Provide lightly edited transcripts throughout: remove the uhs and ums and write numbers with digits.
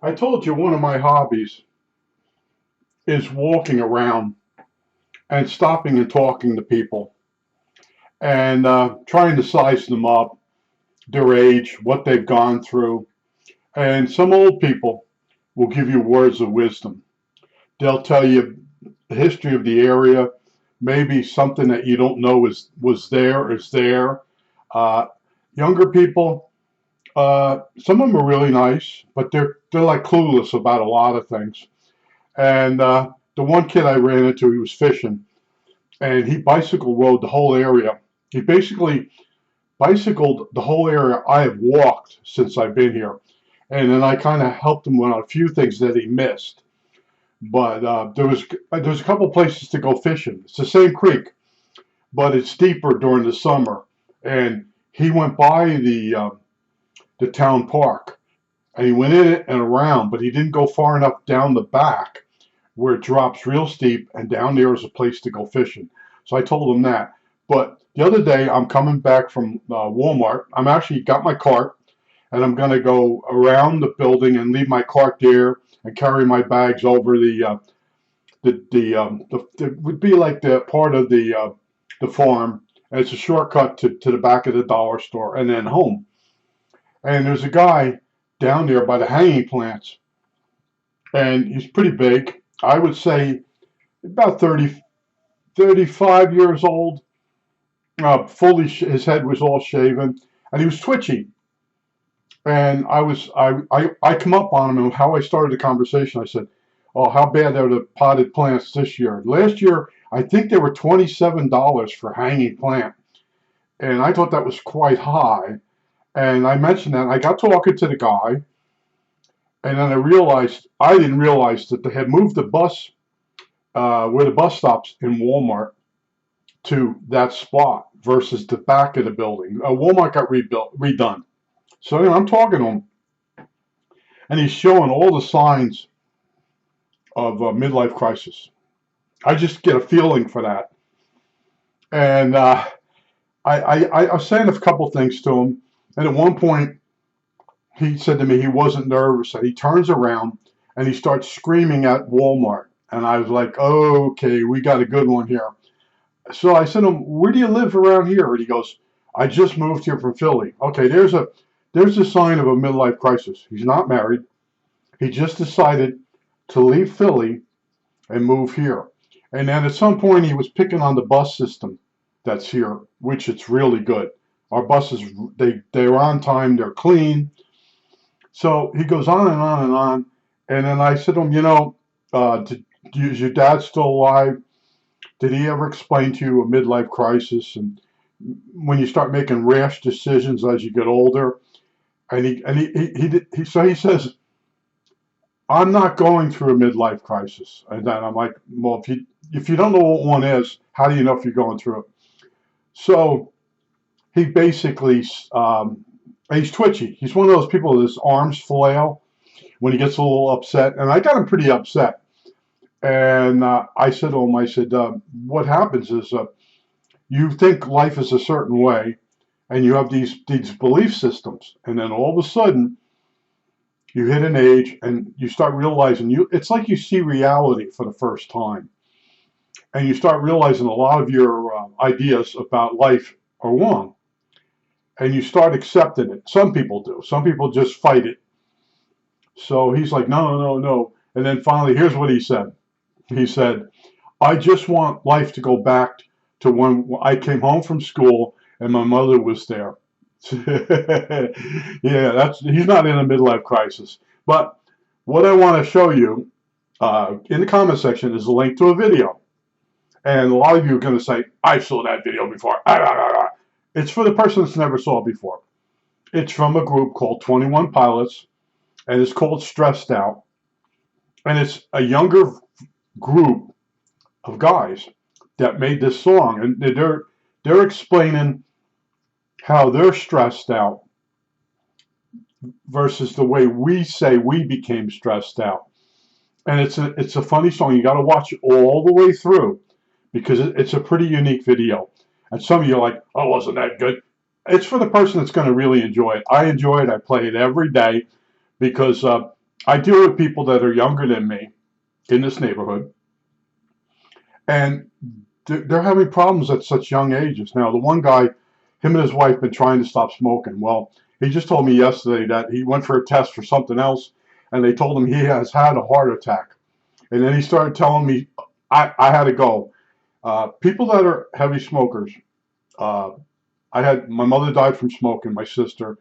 I told you one of my hobbies is walking around and stopping and talking to people and trying to size them up, their age, what they've gone through. And some old people will give you words of wisdom. They'll tell you the history of the area, maybe something that you don't know was there is there. Uh, Younger people, some of them are really nice, but they're like clueless about a lot of things. And the one kid I ran into, he was fishing, and he bicycle rode the whole area. He basically bicycled the whole area I have walked since I've been here. And then I kind of helped him on a few things that he missed. But there's a couple places to go fishing. It's the same creek, but it's deeper during the summer. And he went by the town park, and he went in it and around, but he didn't go far enough down the back where it drops real steep, and down there is a place to go fishing. So I told him that. But the other day, I'm coming back from Walmart. I'm actually got my cart, and I'm going to go around the building and leave my cart there and carry my bags over it would be like the part of the farm. And it's a shortcut to the back of the dollar store and then home. And there's a guy down there by the hanging plants, and he's pretty big. I would say about 30, 35 years old. His head was all shaven, and he was twitchy. And I come up on him, and how I started the conversation, I said, "Oh, how bad are the potted plants this year? Last year, I think they were $27 for hanging plant, and I thought that was quite high." And I mentioned that. And I got talking to the guy, and then I didn't realize that they had moved the bus where the bus stops in Walmart to that spot versus the back of the building. Walmart got redone. So anyway, I'm talking to him, and he's showing all the signs of a midlife crisis. I just get a feeling for that. And I was saying a couple things to him, and at one point he said to me he wasn't nervous, and he turns around and he starts screaming at Walmart. And I was like, oh, okay, we got a good one here. So I said to him, where do you live around here? And he goes, I just moved here from Philly. Okay, there's a sign of a midlife crisis. He's not married. He just decided to leave Philly and move here. And then at some point he was picking on the bus system that's here, which it's really good. Our buses, they're on time, they're clean. So he goes on and on and on. And then I said to him, is your dad still alive? Did he ever explain to you a midlife crisis and when you start making rash decisions as you get older? And so he says, I'm not going through a midlife crisis. And then I'm like, well, if you don't know what one is, how do you know if you're going through it? So he basically, he's twitchy. He's one of those people that his arms flail when he gets a little upset. And I got him pretty upset. And I said to him, what happens is you think life is a certain way, and you have these belief systems, and then all of a sudden you hit an age and you start realizing it's like you see reality for the first time, and you start realizing a lot of your ideas about life are wrong, and you start accepting it. Some people do. Some people just fight it. So he's like, no, no, no, no. And then finally, here's what he said. He said, I just want life to go back to when I came home from school and my mother was there. Yeah, he's not in a midlife crisis. But what I want to show you in the comment section is a link to a video. And a lot of you are going to say, I saw that video before. It's for the person that's never saw it before. It's from a group called 21 Pilots, and it's called Stressed Out. And it's a younger group of guys that made this song, and they're explaining how they're stressed out versus the way we say we became stressed out. And it's a funny song. You got to watch it all the way through because it's a pretty unique video. And some of you are like, oh, wasn't that good? It's for the person that's going to really enjoy it. I enjoy it. I play it every day because I deal with people that are younger than me in this neighborhood, and they're having problems at such young ages. Now, the one guy, him and his wife been trying to stop smoking. Well, he just told me yesterday that he went for a test for something else, and they told him he has had a heart attack. And then he started telling me I had to go. People that are heavy smokers, uh, I had my mother died from smoking, my sister,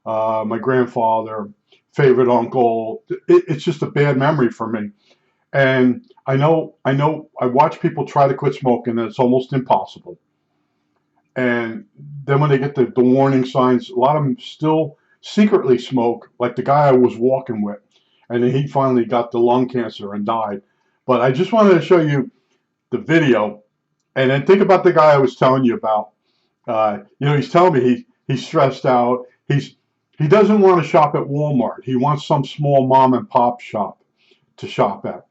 my grandfather, favorite uncle. It's just a bad memory for me. And I watch people try to quit smoking, and it's almost impossible. And then when they get the warning signs, a lot of them still secretly smoke, like the guy I was walking with. And then he finally got the lung cancer and died. But I just wanted to show you the video, and then think about the guy I was telling you about. He's telling me he's stressed out. He doesn't want to shop at Walmart. He wants some small mom and pop shop to shop at.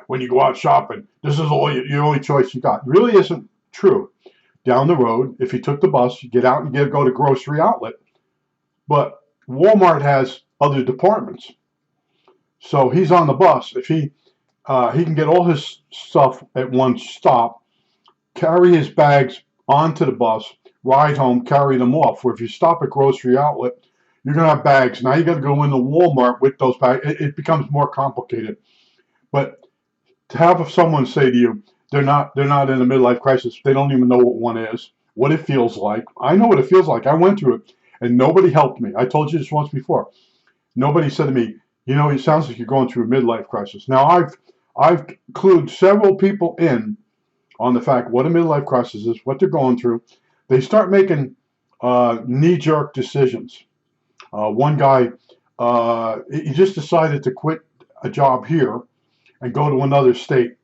When you go out shopping, this is all your only choice you got. It really isn't true. Down the road, if you took the bus, you get out and you go to grocery outlet. But Walmart has other departments, so he's on the bus. If he can get all his stuff at one stop, carry his bags onto the bus, ride home, carry them off. Where if you stop at grocery outlet, you're gonna have bags. Now you got to go into Walmart with those bags. It becomes more complicated. But to have someone say to you, they're not in a midlife crisis. They don't even know what one is, what it feels like. I know what it feels like. I went through it, and nobody helped me. I told you this once before. Nobody said to me, it sounds like you're going through a midlife crisis. Now I've clued several people in on the fact what a midlife crisis is, what they're going through. They start making knee-jerk decisions. One guy, he just decided to quit a job here and go to another state,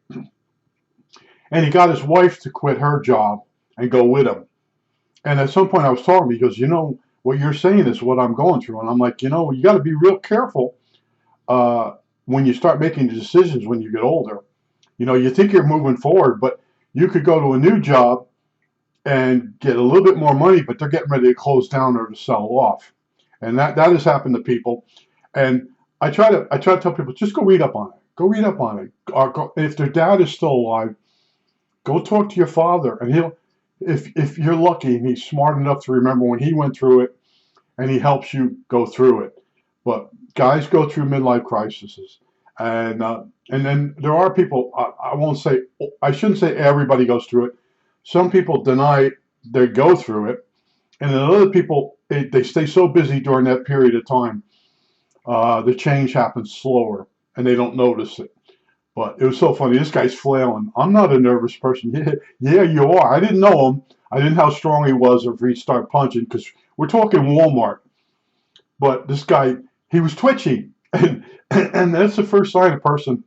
and he got his wife to quit her job and go with him. And at some point, I was talking. He goes, what you're saying is what I'm going through, and I'm like, you got to be real careful when you start making decisions when you get older. You think you're moving forward, but you could go to a new job and get a little bit more money, but they're getting ready to close down or to sell off. And that has happened to people. And I try to tell people, just go read up on it. Go read up on it. If their dad is still alive, go talk to your father, and if you're lucky and he's smart enough to remember when he went through it, and he helps you go through it. But guys go through midlife crises, and then there are people. I shouldn't say everybody goes through it. Some people deny they go through it, and then other people they stay so busy during that period of time, the change happens slower, and they don't notice it. But it was so funny. This guy's flailing. I'm not a nervous person. Yeah, you are. I didn't know him. I didn't know how strong he was, or if he'd start punching, because we're talking Walmart. But this guy, he was twitchy, and that's the first sign of a person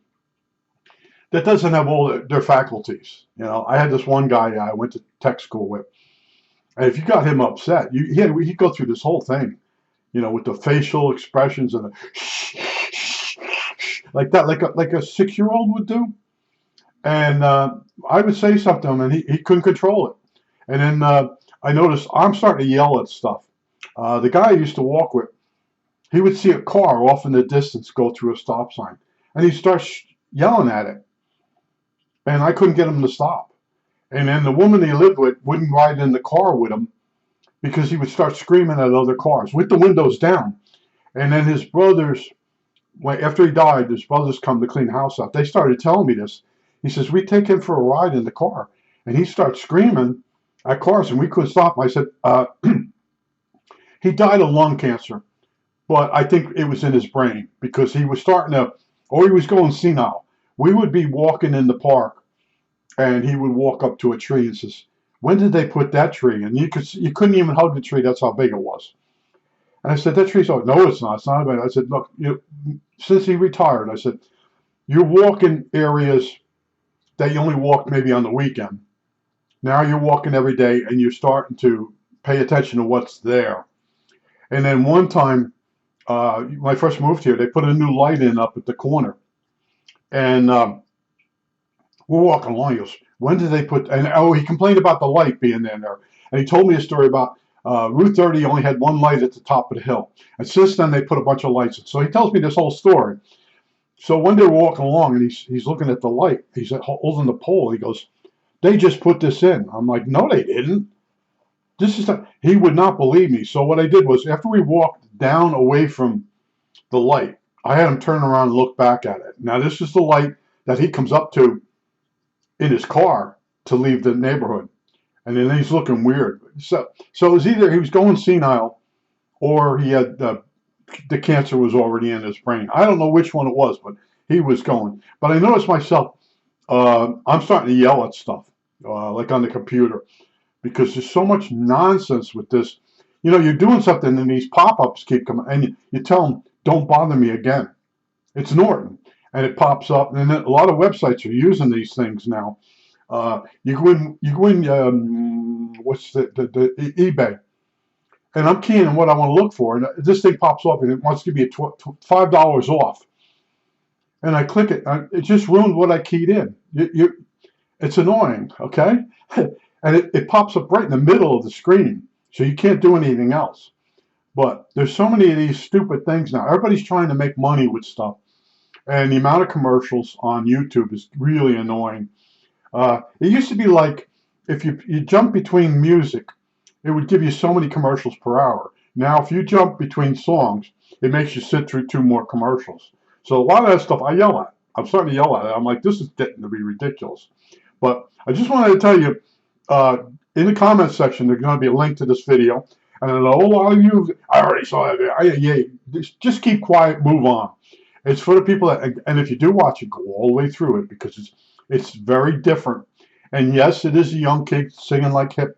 that doesn't have all their faculties. I had this one guy I went to tech school with, and if you got him upset, he'd go through this whole thing, with the facial expressions and the like that, like a 6-year-old would do. And I would say something to him, and he couldn't control it. And then I noticed I'm starting to yell at stuff. The guy I used to walk with, he would see a car off in the distance go through a stop sign, and he'd start yelling at it. And I couldn't get him to stop. And then the woman he lived with wouldn't ride in the car with him because he would start screaming at other cars with the windows down. And then his brothers, after he died, his brothers come to clean the house up. They started telling me this. He says, we take him for a ride in the car, and he starts screaming at cars, and we couldn't stop him. I said, he died of lung cancer, but I think it was in his brain because he was he was going senile. We would be walking in the park, and he would walk up to a tree and says, when did they put that tree? And you couldn't even hug the tree. That's how big it was. And I said, that tree's old. No, it's not. It's not about it. I said, look, since he retired, I said, you're walking areas that you only walk maybe on the weekend. Now you're walking every day, and you're starting to pay attention to what's there. And then one time, when I first moved here, they put a new light in up at the corner. And we're walking along. He goes, when did they put, and he complained about the light being in there. And he told me a story about Route 30 only had one light at the top of the hill. And since then, they put a bunch of lights in. So he tells me this whole story. So one day we're walking along, and he's looking at the light. He's holding the pole. He goes, they just put this in. I'm like, no, they didn't. This is not. He would not believe me. So what I did was, after we walked down away from the light, I had him turn around and look back at it. Now, this is the light that he comes up to in his car to leave the neighborhood. And then he's looking weird. So it was either he was going senile or he had the cancer was already in his brain. I don't know which one it was, but he was going. But I noticed myself, I'm starting to yell at stuff, like on the computer, because there's so much nonsense with this. You know, you're doing something and these pop-ups keep coming, and you tell them, don't bother me again. It's Norton. And it pops up, and then a lot of websites are using these things now. You go in, what's the eBay, and I'm keying on what I want to look for, and this thing pops up, and it wants to give me $5 off, and I click it. It just ruined what I keyed in. It's annoying, okay? And it pops up right in the middle of the screen, so you can't do anything else. But there's so many of these stupid things now. Everybody's trying to make money with stuff, and the amount of commercials on YouTube is really annoying. It used to be like if you jump between music, it would give you so many commercials per hour. Now, if you jump between songs, it makes you sit through 2 more commercials. So a lot of that stuff I yell at. I'm starting to yell at it. I'm like, this is getting to be ridiculous. But I just wanted to tell you, in the comments section, there's going to be a link to this video. And a whole lot of you, I already saw that. Just keep quiet, move on. It's for the people that, and if you do watch it, go all the way through it, because it's very different. And yes, it is a young kid singing like hip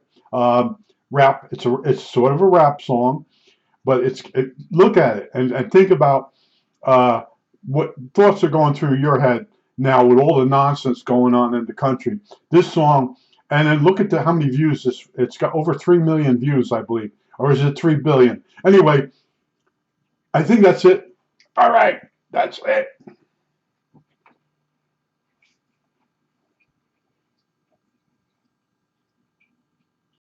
rap. It's sort of a rap song, but look at it and think about what thoughts are going through your head now with all the nonsense going on in the country. This song, and then look at how many views it's got. Over 3 million views, I believe, or is it 3 billion? Anyway, I think that's it. All right, that's it.